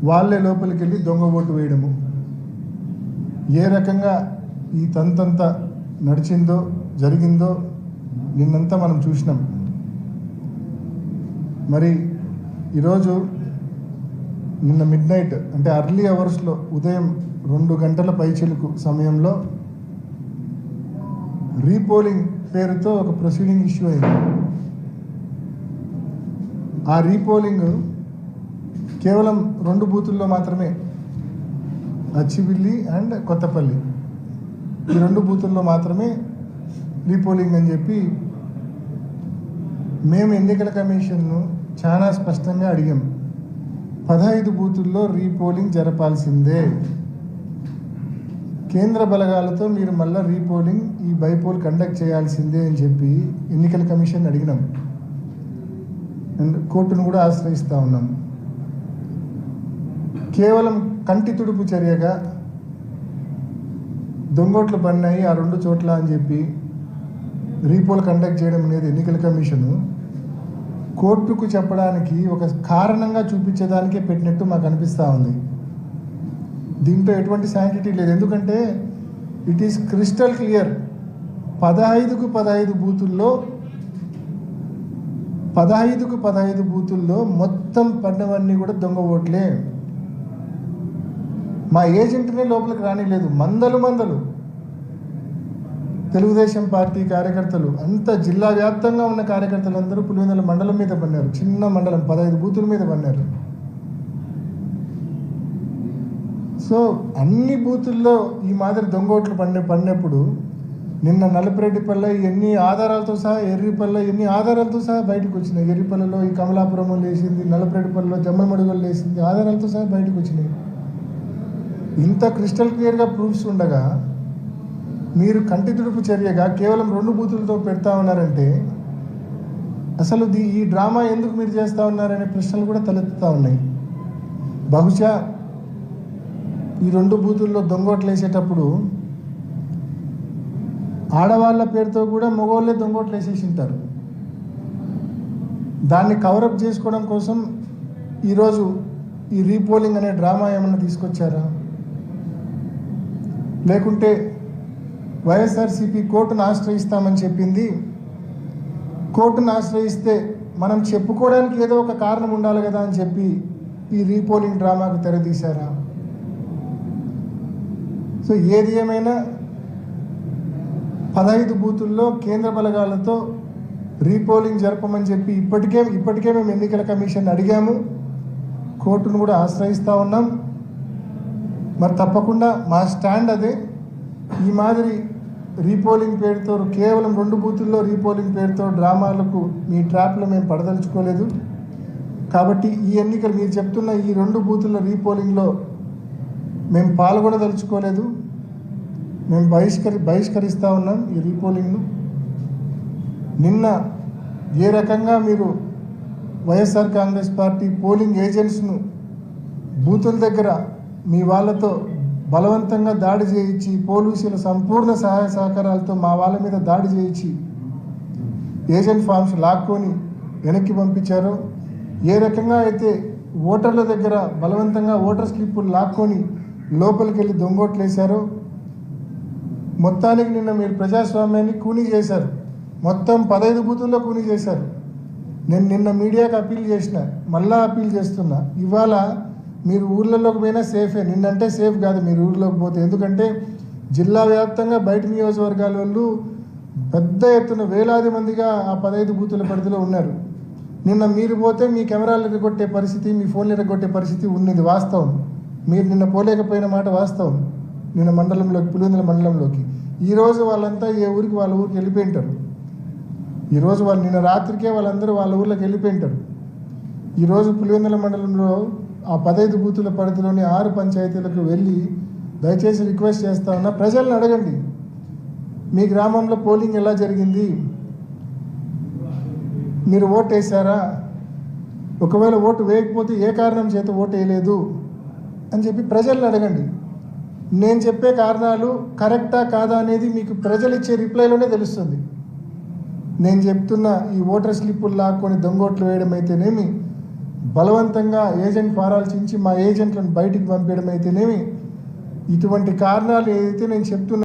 వాళ్ళే లోపలికి వెళ్ళి దొంగ ఓటు వేయడము, ఏ రకంగా ఈ తంతంతా నడిచిందో జరిగిందో నిన్నంతా మనం చూసినాం. మరి ఈరోజు నిన్న మిడ్ నైట్ అంటే అర్లీ అవర్స్లో ఉదయం 2 గంటల పైచిలుకు సమయంలో రీపోలింగ్ పేరుతో ఒక ప్రొసీడింగ్ ఇష్యూ అయింది. ఆ రీపోలింగ్ కేవలం 2 బూతుల్లో మాత్రమే, అచ్చివిల్లి అండ్ కొత్తపల్లి, ఈ 2 బూతుల్లో మాత్రమే రీపోలింగ్ అని చెప్పి మేము ఎన్నికల కమిషన్ను చాలా స్పష్టంగా అడిగాం. 15 బూతుల్లో రీపోలింగ్ జరపాల్సిందే, కేంద్ర బలగాలతో మీరు మళ్ళీ రీపోలింగ్ ఈ బైపోల్ కండక్ట్ చేయాల్సిందే అని చెప్పి ఎన్నికల కమిషన్ అడిగినాం అండ్ కోర్టును కూడా ఆశ్రయిస్తూ ఉన్నాం. కేవలం కంటి తుడుపు చర్యగా దొంగోట్లు పడినాయి ఆ 2 చోట్ల అని చెప్పి రీపోల్ కండక్ట్ చేయడం అనేది ఎన్నికల కమిషను కోర్టుకు చెప్పడానికి ఒక కారణంగా చూపించేదానికే పెట్టినట్టు మాకు అనిపిస్తూ ఉంది. దీంట్లో ఎటువంటి శాంటిటీ లేదు. ఎందుకంటే ఇట్ ఈస్ క్రిస్టల్ క్లియర్, 15కు 15 బూతుల్లో 15కు 15 బూతుల్లో మొత్తం పడినవన్నీ కూడా దొంగ ఓట్లే. మా ఏజెంట్నే లోపలికి రానిలేదు. మందలు తెలుగుదేశం పార్టీ కార్యకర్తలు, అంత జిల్లా వ్యాప్తంగా ఉన్న కార్యకర్తలు అందరూ పులివెందుల మండలం మీద పడినారు. చిన్న మండలం 15 బూతుల మీద పడినారు. సో అన్ని బూతుల్లో ఈ మాదిరి దొంగోట్లు పడినప్పుడు నిన్న నలపరెడ్డిపల్లె ఎన్ని ఆధారాలతో సహా, ఎర్రిపల్లె ఎన్ని ఆధారాలతో సహా బయటకు వచ్చినాయి. ఎర్రిపల్లెలో ఈ కమలాపురంలో లేచింది, నలపరెడ్డిపల్లెలో జమ్మలమడుగులు లేచింది, ఆధారాలతో సహా బయటకు వచ్చినాయి. ఇంత క్రిస్టల్ క్లియర్గా ప్రూఫ్స్ ఉండగా మీరు కంటి తుడుపు చర్యగా కేవలం 2 బూతులతో పెడతా ఉన్నారంటే అసలు ఈ డ్రామా ఎందుకు మీరు చేస్తూ ఉన్నారనే ప్రశ్నలు కూడా తలెత్తుతూ ఉన్నాయి. బహుశా ఈ 2 బూతుల్లో దొంగోట్లు వేసేటప్పుడు ఆడవాళ్ళ పేరుతో కూడా మగవాళ్ళే దొంగోట్లు వేసేసి ఉంటారు. దాన్ని కవరప్ చేసుకోవడం కోసం ఈరోజు ఈ రీపోలింగ్ అనే డ్రామా ఏమన్నా తీసుకొచ్చారా? లేకుంటే వైఎస్ఆర్సీపీ కోర్టును ఆశ్రయిస్తామని చెప్పింది, కోర్టును ఆశ్రయిస్తే మనం చెప్పుకోవడానికి ఏదో ఒక కారణం ఉండాలి కదా అని చెప్పి ఈ రీపోలింగ్ డ్రామాకు తెరదీశారా? సో ఏది ఏమైనా 15 బూతుల్లో కేంద్ర బలగాలతో రీపోలింగ్ జరపమని చెప్పి ఇప్పటికే మేము ఎన్నికల కమిషన్ అడిగాము, కోర్టును కూడా ఆశ్రయిస్తూ ఉన్నాం. మరి తప్పకుండా మా స్టాండ్ అదే. ఈ మాదిరి రీపోలింగ్ పేరుతో కేవలం 2 బూతుల్లో రీపోలింగ్ పేరుతో డ్రామాలకు మీ ట్రాప్లో మేము పడదలుచుకోలేదు. కాబట్టి ఈ ఎన్నికలు మీరు చెప్తున్న ఈ 2 బూతుల్లో రీపోలింగ్లో మేము పాల్గొనదలుచుకోలేదు. మేము బహిష్కరిస్తూ ఉన్నాం ఈ రీపోలింగ్ను. నిన్న ఏ రకంగా మీరు వైఎస్ఆర్ కాంగ్రెస్ పార్టీ పోలింగ్ ఏజెంట్స్ను బూతుల దగ్గర మీ వాళ్ళతో బలవంతంగా దాడి చేయించి, పోలీసుల సంపూర్ణ సహాయ సహకారాలతో మా వాళ్ళ మీద దాడి చేయించి ఏజెంట్ ఫామ్స్ లాక్కొని వెనక్కి పంపించారో, ఏ రకంగా అయితే ఓటర్ల దగ్గర బలవంతంగా ఓటర్ స్లిప్పులు లాక్కొని లోపలికి వెళ్ళి దొంగోట్లు వేశారో, మొత్తానికి నిన్న మీరు ప్రజాస్వామ్యాన్ని కూనీ చేశారు. మొత్తం 15 బూతుల్లో కూనీ చేశారు. నేను నిన్న మీడియాకి అప్పీల్ చేసిన, మళ్ళా అప్పీల్ చేస్తున్నా, ఇవాళ మీరు ఊర్లలోకి పోయినా సేఫే. నిన్నంటే సేఫ్ కాదు మీరు ఊర్లోకి పోతే. ఎందుకంటే జిల్లా వ్యాప్తంగా బయట నియోజకవర్గాల వాళ్ళు పెద్ద ఎత్తున వేలాది మందిగా ఆ 15 బూతుల పరిధిలో ఉన్నారు. నిన్న మీరు పోతే మీ కెమెరాలు ఎరగొట్టే పరిస్థితి, మీ ఫోన్లు ఎరగొట్టే పరిస్థితి ఉన్నది వాస్తవం. మీరు నిన్న పోలేకపోయిన మాట వాస్తవం. నిన్న మండలంలోకి, పులివెందుల మండలంలోకి ఈరోజు వాళ్ళంతా ఏ ఊరికి వాళ్ళ ఊరికి వెళ్ళిపోయింటారు. ఈరోజు వాళ్ళు నిన్న రాత్రికే వాళ్ళందరూ వాళ్ళ ఊర్లోకి వెళ్ళిపోయింటారు. ఈరోజు పులివెందుల మండలంలో ఆ 15 బూతుల పరిధిలోని 6 పంచాయతీలకు వెళ్ళి దయచేసి రిక్వెస్ట్ చేస్తా ఉన్నా, ప్రజలను అడగండి మీ గ్రామంలో పోలింగ్ ఎలా జరిగింది, మీరు ఓటు వేశారా, ఒకవేళ ఓటు వేయకపోతే ఏ కారణం చేత ఓటు వేయలేదు అని చెప్పి ప్రజలను అడగండి. నేను చెప్పే కారణాలు కరెక్టా కాదా అనేది మీకు ప్రజలు ఇచ్చే రిప్లైలోనే తెలుస్తుంది. నేను చెప్తున్న ఈ ఓటర్ స్లిప్పులు లాక్కొని దొంగోట్లు వేయడం అయితేనేమి, బలవంతంగా ఏజెంట్ ఫారాలు చించి మా ఏజెంట్లను బయటికి పంపించడం అయితేనేమి, ఇటువంటి కారణాలు ఏదైతే నేను చెప్తున్నా